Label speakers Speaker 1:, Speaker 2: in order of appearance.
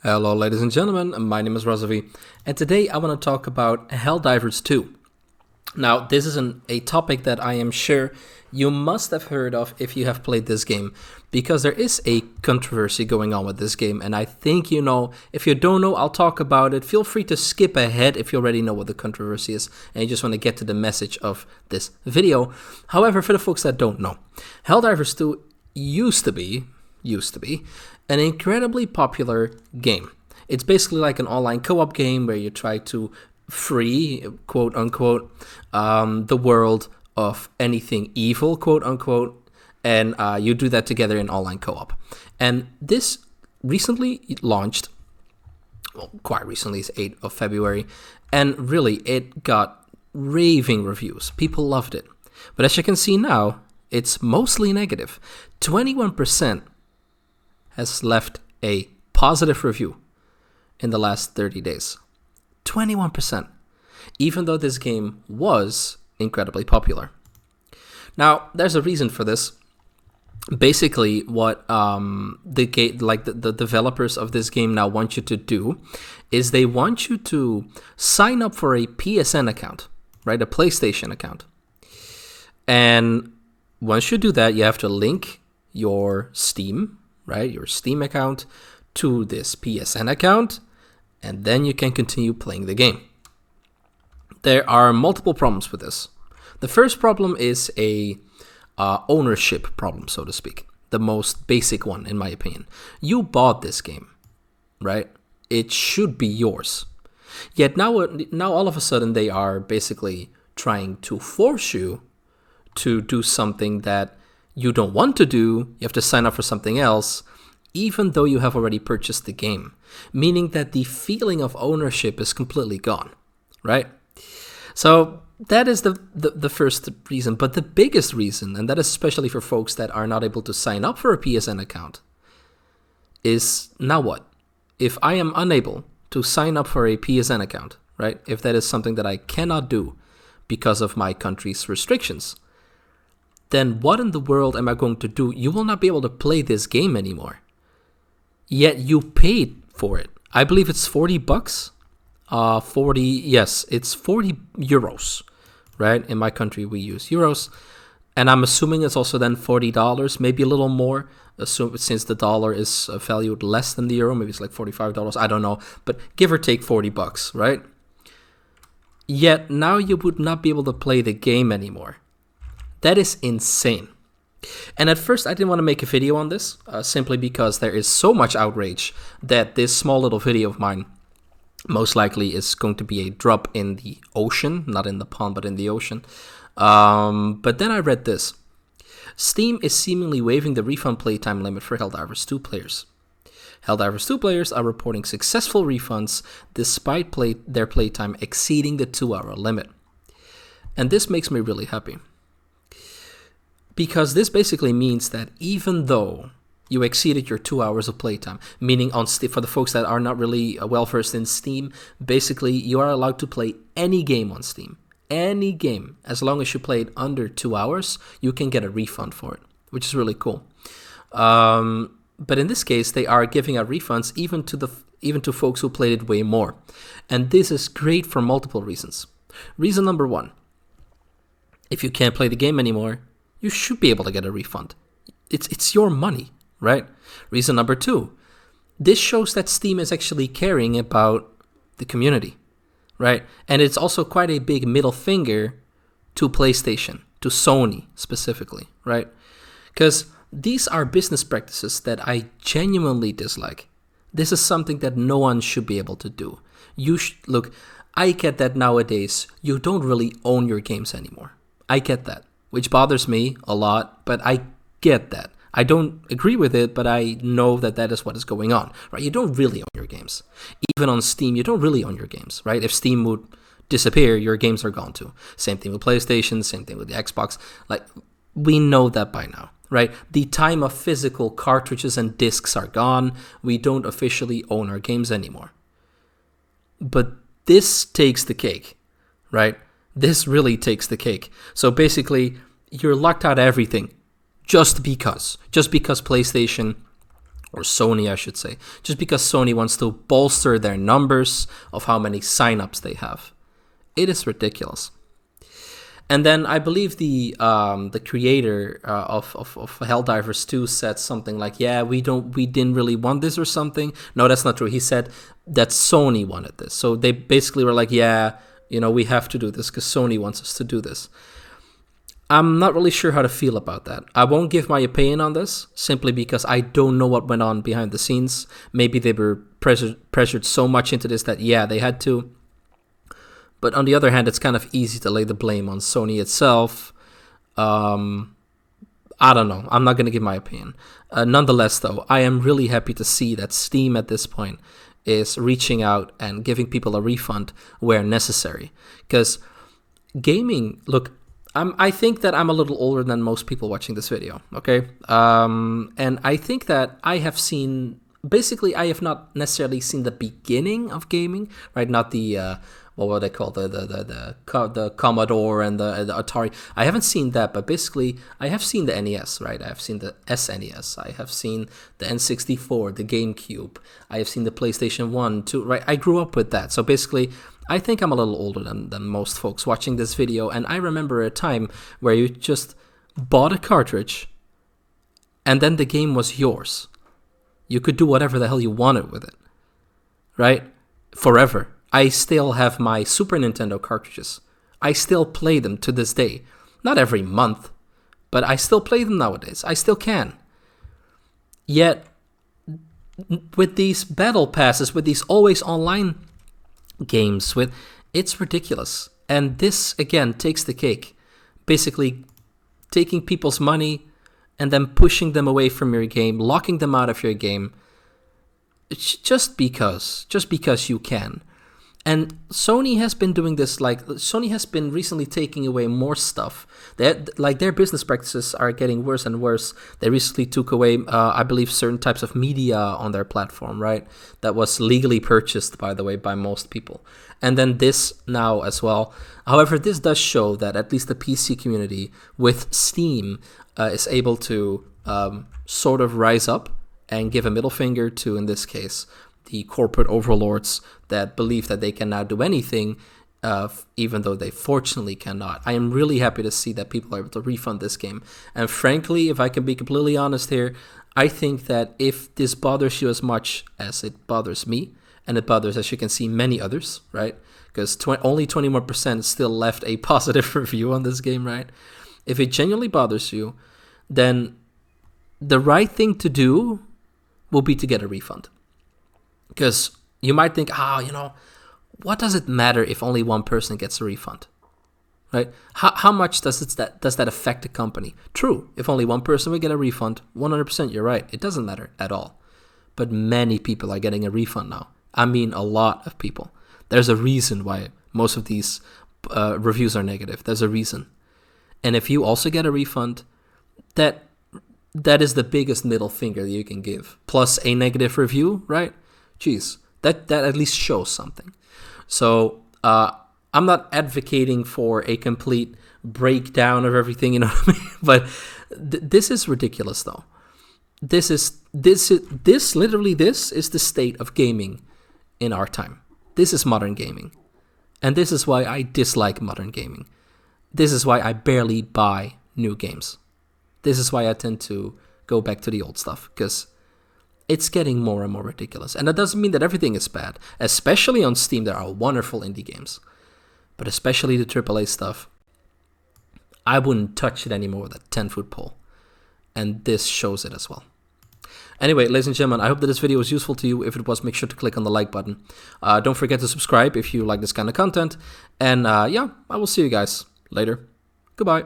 Speaker 1: Hello, ladies and gentlemen. My name is Razovy, and today I want to talk about Helldivers 2. Now, this is a topic that I am sure you must have heard of if you have played this game, because there is a controversy going on with this game, and I think you know. If you don't know, I'll talk about it. Feel free to skip ahead if you already know what the controversy is, and you just want to get to the message of this video. However, for the folks that don't know, Helldivers 2 used to be an incredibly popular game. It's basically like an online co-op game where you try to free, quote unquote, the world of anything evil, quote unquote, and you do that together in online co-op. And this recently launched, well, quite recently, it's 8th of February, and really it got raving reviews. People loved it. But as you can see now, it's mostly negative. 21% has left a positive review in the last 30 days. 21%. Even though this game was incredibly popular. Now, there's a reason for this. Basically, what the developers of this game now want you to do is they want you to sign up for a PSN account, right? A PlayStation account. And once you do that, you have to link your Steam, right? Your Steam account to this PSN account, and then you can continue playing the game. There are multiple problems with this. The first problem is a ownership problem, so to speak. The most basic one, in my opinion. You bought this game, right? It should be yours. Yet now all of a sudden they are basically trying to force you to do something that you don't want to do. You have to sign up for something else, even though you have already purchased the game. Meaning that the feeling of ownership is completely gone, right? So that is the first reason. But the biggest reason, and that is especially for folks that are not able to sign up for a PSN account, is now what? If I am unable to sign up for a PSN account, right? If that is something that I cannot do because of my country's restrictions, then what in the world am I going to do? You will not be able to play this game anymore. Yet you paid for it. I believe it's $40. It's 40 euros, right? In my country, we use euros. And I'm assuming it's also then $40, maybe a little more, since the dollar is valued less than the euro. Maybe it's like $45. I don't know. But give or take $40, right? Yet now you would not be able to play the game anymore. That is insane. And at first, I didn't want to make a video on this, simply because there is so much outrage that this small little video of mine most likely is going to be a drop in the ocean, not in the pond, but in the ocean. But then I read this. Steam is seemingly waiving the refund playtime limit for Helldivers 2 players. Helldivers 2 players are reporting successful refunds despite their playtime exceeding the 2-hour limit. And this makes me really happy. Because this basically means that even though you exceeded your 2 hours of playtime, meaning on Steam, for the folks that are not really well versed in Steam, basically you are allowed to play any game on Steam. Any game. As long as you play it under 2 hours, you can get a refund for it, which is really cool. But in this case, they are giving out refunds even to folks who played it way more. And this is great for multiple reasons. Reason number one, if you can't play the game anymore, you should be able to get a refund. It's your money, right? Reason number two, this shows that Steam is actually caring about the community, right? And it's also quite a big middle finger to PlayStation, to Sony specifically, right? Because these are business practices that I genuinely dislike. This is something that no one should be able to do. Look, I get that nowadays you don't really own your games anymore. I get that, which bothers me a lot, but I get that. I don't agree with it, but I know that that is what is going on, right? You don't really own your games. Even on Steam, you don't really own your games, right? If Steam would disappear, your games are gone too. Same thing with PlayStation, same thing with the Xbox. Like, we know that by now, right? The time of physical cartridges and discs are gone. We don't officially own our games anymore. But this takes the cake, right? This really takes the cake. So basically, you're locked out of everything just because PlayStation or Sony, I should say, just because Sony wants to bolster their numbers of how many signups they have. It is ridiculous. And then I believe the creator of Helldivers 2 said something like, "Yeah, we didn't really want this" or something. No, that's not true. He said that Sony wanted this. So they basically were like, "Yeah, we have to do this because Sony wants us to do this." I'm not really sure how to feel about that. I won't give my opinion on this simply because I don't know what went on behind the scenes. Maybe they were pressured so much into this that, yeah, they had to. But on the other hand, it's kind of easy to lay the blame on Sony itself. I don't know. I'm not going to give my opinion. Nonetheless, though, I am really happy to see that Steam at this point is reaching out and giving people a refund where necessary. Because gaming, look, I think that I'm a little older than most people watching this video, okay? And I think that I have seen, basically, I have not necessarily seen the beginning of gaming, right? Not the, what were they called? The Commodore and the Atari. I haven't seen that, but basically, I have seen the NES, right? I have seen the SNES. I have seen the N64, the GameCube. I have seen the PlayStation 1, 2, right? I grew up with that. So basically, I think I'm a little older than most folks watching this video, and I remember a time where you just bought a cartridge, and then the game was yours. You could do whatever the hell you wanted with it, right? Forever. I still have my Super Nintendo cartridges. I still play them to this day. Not every month, but I still play them nowadays. I still can. Yet, with these battle passes, with these always online games, it's ridiculous. And this again takes the cake, basically taking people's money and then pushing them away from your game, locking them out of your game, just because you can. And Sony has been doing this, Sony has been recently taking away more stuff. Their business practices are getting worse and worse. They recently took away, I believe, certain types of media on their platform, right? That was legally purchased, by the way, by most people. And then this now as well. However, this does show that at least the PC community with Steam is able to sort of rise up and give a middle finger to, in this case, the corporate overlords that believe that they can now do anything, even though they fortunately cannot. I am really happy to see that people are able to refund this game. And frankly, if I can be completely honest here, I think that if this bothers you as much as it bothers me, and it bothers, as you can see, many others, right? Because only 21% still left a positive review on this game, right? If it genuinely bothers you, then the right thing to do will be to get a refund. Because you might think, what does it matter if only one person gets a refund, right? How much does that affect the company? True, if only one person will get a refund, 100% you're right. It doesn't matter at all. But many people are getting a refund now. I mean, a lot of people. There's a reason why most of these reviews are negative. There's a reason. And if you also get a refund, that is the biggest middle finger that you can give. Plus a negative review, right? Jeez, that at least shows something. So I'm not advocating for a complete breakdown of everything, you know what I mean? But this is ridiculous, though. This is the state of gaming in our time. This is modern gaming, and this is why I dislike modern gaming. This is why I barely buy new games. This is why I tend to go back to the old stuff, because it's getting more and more ridiculous. And that doesn't mean that everything is bad. Especially on Steam, there are wonderful indie games. But especially the AAA stuff, I wouldn't touch it anymore with a 10-foot pole. And this shows it as well. Anyway, ladies and gentlemen, I hope that this video was useful to you. If it was, make sure to click on the like button. Don't forget to subscribe if you like this kind of content. And I will see you guys later. Goodbye.